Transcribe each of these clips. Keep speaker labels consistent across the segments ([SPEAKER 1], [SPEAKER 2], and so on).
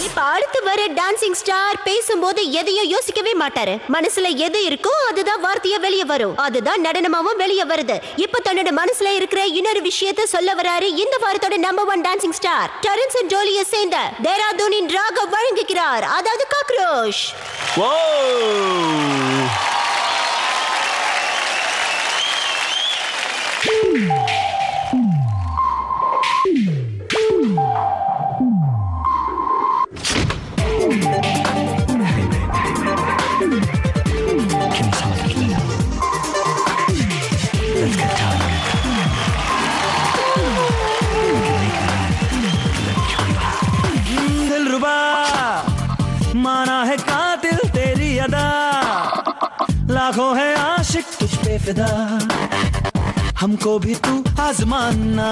[SPEAKER 1] இப்ப அடுத்து வர டான்சிங் ஸ்டார் பேசும்போது எதையும் யோசிக்கவே மாட்டாரு. மனசுல எது இருக்கோ அதுதான் வார்த்தையா வெளியே வரும். அதுதான் நடனமாவும் வெளியே வருது. இப்ப தன்னோட மனசுல இருக்கிற இன்னொரு விஷயத்தை சொல்ல வராரு இந்த வாரத்தோட number 1 dancing star. Terrence and ஜோலியை சேர்ந்த தேராதூனின் ராகவ் வழங்குகிறார். அதாவது காக்ரோஷ்.
[SPEAKER 2] माना है कातिल तेरी अदा, लाखों है आशिक तुझ पे फिदा, हमको भी तू आजमाना.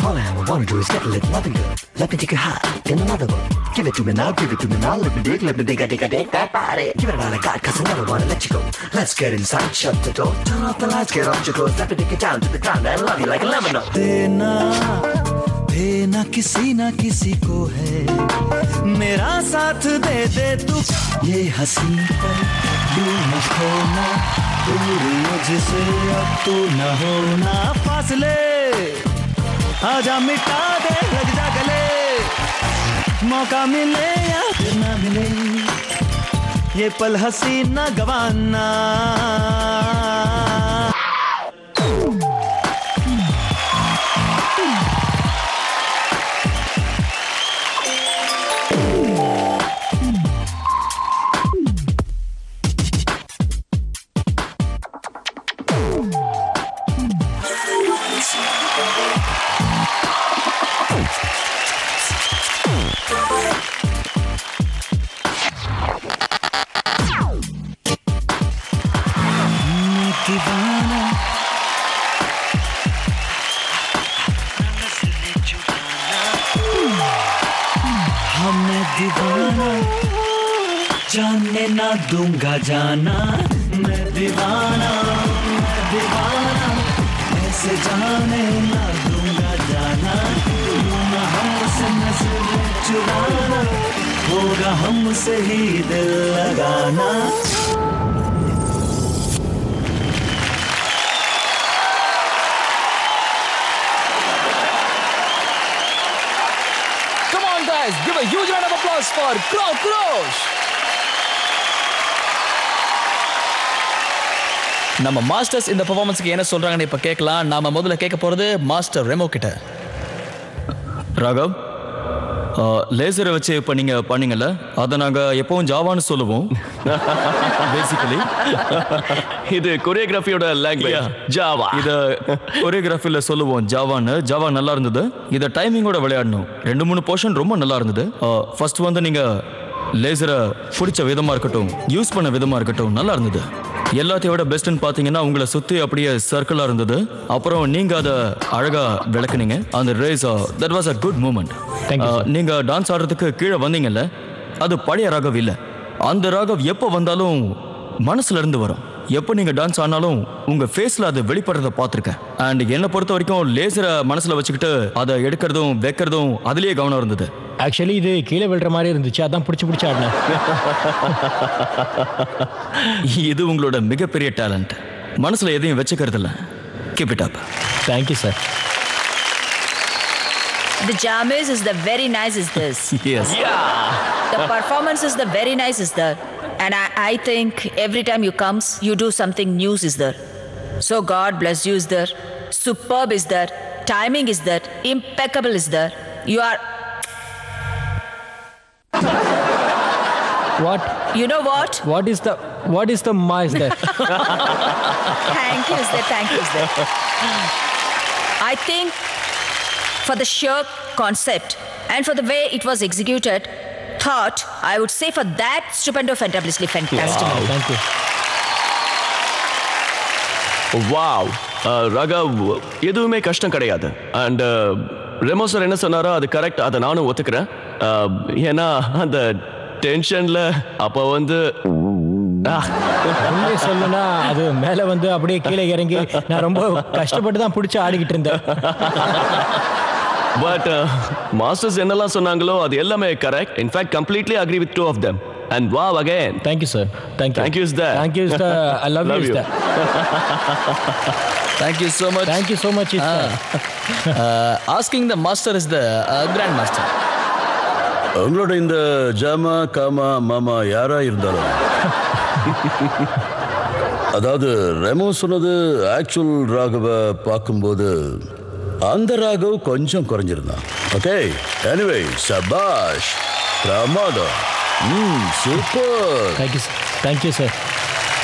[SPEAKER 3] All I ever wanna do is get a little loving good. Let me take you high in another one. Give it to me now, give it to me now. Let me dig that body. Give it all I got, cause I never wanna let you go. Let's get inside, shut the door, turn off the lights, get off your clothes. Let me take you down to the ground and love you like a lemon.
[SPEAKER 2] देना किसी ना किसी को है, मेरा साथ दे दे तू. ये हंसी पर तू न खोना, दूर मुझसे अब तू न होना. फासले आजा मिटा दे, लग जा गले, मौका मिले या फिर ना मिले, ये पल हंसी न गवाना. जाने ना दूंगा जाना, मैं दीवाना, ऐसे जाने ना दूंगा जाना. हमसे नजर चुराना, होगा हमसे ही दिल लगाना.
[SPEAKER 4] Come on guys, give a huge round of applause for Kaakrosh. நம்ம மாஸ்டர்ஸ் இந்த பெர்ஃபார்மன்ஸ்க்கு என்ன சொல்றாங்கன்னு இப்ப கேட்கலாம். நாம முதல்ல கேட்க போறது மாஸ்டர் ரெமோ கிட்ட. ராகவ், லேசரை வச்சு இப்போ நீங்கள் பண்ணீங்கல்ல, அதை நாங்கள் எப்பவும் ஜாவான்னு சொல்லுவோம். பேசிக்கலி
[SPEAKER 5] இது கொரியோகிராஃபியோட லாங்குவேஜ் ஜாவா.
[SPEAKER 4] இதை கொரியோகிராஃபியில் சொல்லுவோம் ஜாவான்னு. ஜாவா நல்லா இருந்தது. இதை டைமிங்கோட விளையாடணும். 2-3 போர்ஷன் ரொம்ப நல்லா இருந்தது. ஃபர்ஸ்ட் வந்து நீங்கள் லேசரை பிடிச்ச விதமாக இருக்கட்டும், யூஸ் பண்ண விதமாக இருக்கட்டும், நல்லா இருந்தது. எல்லாத்தையும் விட பெஸ்ட்னு பார்த்தீங்கன்னா உங்களை சுற்றி அப்படியே சர்க்கிளாக இருந்தது. அப்புறம் நீங்கள் அதை அழகாக விளக்குனீங்க. அந்த race that was a good moment. நீங்கள் டான்ஸ் ஆடுறதுக்கு கீழே வந்தீங்கல்ல, அது பழைய ராகவ் இல்லை. அந்த ராகவ் எப்போ வந்தாலும் மனசுல இருந்து வரும். எப்போ நீங்கள் டான்ஸ் ஆனாலும் உங்கள் ஃபேஸில் அது வெளிப்படுறத பார்த்துருக்கேன். அண்ட் என்னை பொறுத்த வரைக்கும் லேசரை மனசில் வச்சுக்கிட்டு அதை எடுக்கிறதும் வைக்கிறதும் அதுலேயே கவனம் இருந்தது.
[SPEAKER 6] ஆக்சுவலி இது கீழே விழுற மாதிரி இருந்துச்சு, அதான் பிடிச்சி ஆடினேன்.
[SPEAKER 4] இது உங்களோட மிகப்பெரிய டேலண்ட். மனசில் எதையும் வச்சுக்கிறது இல்லை. Keep it up.
[SPEAKER 6] Thank you sir.
[SPEAKER 7] The jammers is the very nice is this.
[SPEAKER 4] Yes.
[SPEAKER 5] Yeah.
[SPEAKER 7] The performance is the very nice is there. And I think every time you comes, you do something new is there. So God bless you is there. Superb is there. Timing is there. Impeccable is there. You are...
[SPEAKER 6] What?
[SPEAKER 7] You know what?
[SPEAKER 6] What is the ma is there?
[SPEAKER 7] Thank you is there. Thank you is there. I think for the sheer concept and for the way it was executed, thought, I would say for that, stupendo, fantabulously fantastic.
[SPEAKER 6] Wow, thank you.
[SPEAKER 5] Wow. Raghav, எதுவுமே கஷ்டம் கிடையாது. And Remo sir என்ன சொன்னாரோ அது correct, அதை நானும் ஒத்துக்கிறேன். ஏன்னா அந்த டென்ஷன்ல அப்போ வந்து
[SPEAKER 6] உண்மையை சொல்லணும்னா அது மேல வந்து அப்படியே கீழே இறங்கி நான் ரொம்ப கஷ்டப்பட்டு தான் பிடிச்சி ஆடிக்கிட்டு இருந்தேன்.
[SPEAKER 5] பட் மாஸ்டர்ஸ் என்னெல்லாம் சொன்னாங்களோ அது எல்லாமே correct. In fact completely agree with two of them. And wow again.
[SPEAKER 6] Thank you sir. Thank you.
[SPEAKER 5] Thank you sir.
[SPEAKER 6] Thank you sir. I love you sir.
[SPEAKER 8] Thank you so much.
[SPEAKER 6] Thank you so much.
[SPEAKER 8] Asking the master is the grand master.
[SPEAKER 9] உங்களோட இந்த ஜாமா gamma மாமா யாரா இருந்தாலும் அதாவது ரெமோ சொன்னது actual ராகவை பார்க்கும்போது அந்த ராகவ் கொஞ்சம் குறைஞ்சிருந்தான். ஓகே, எனிவே சபாஷ், பிரமாதம், super.
[SPEAKER 6] Thank you sir. Thank you sir.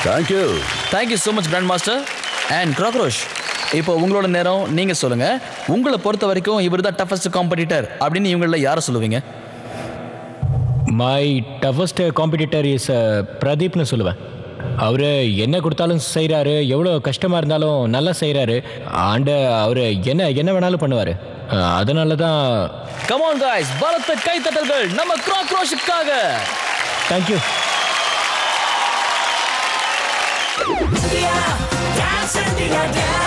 [SPEAKER 9] Thank you.
[SPEAKER 8] Thank you so much grand master. And Cockroach, இப்போ உங்களோட நேரம். நீங்க சொல்லுங்க, உங்களை பொறுத்த வரைக்கும் இவர் தான் டஃபஸ்ட் காம்படிட்டர் அப்படின்னு இவங்கள யாரை சொல்லுவீங்க?
[SPEAKER 6] மை டஃபஸ்ட் காம்படிட்டர் இஸ் பிரதீப்னு சொல்லுவேன். அவர் என்ன கொடுத்தாலும் செய்கிறாரு, எவ்வளோ கஷ்டமாக இருந்தாலும் நல்லா செய்கிறாரு. அண்டு அவர் என்ன வேணாலும் பண்ணுவார். அதனால தான்.
[SPEAKER 8] Come on guys, பலத்த கைத்தட்டல்கள் நம்ம Cockroachக்காக.
[SPEAKER 6] தேங்க்யூ.
[SPEAKER 2] Dance, India, dance.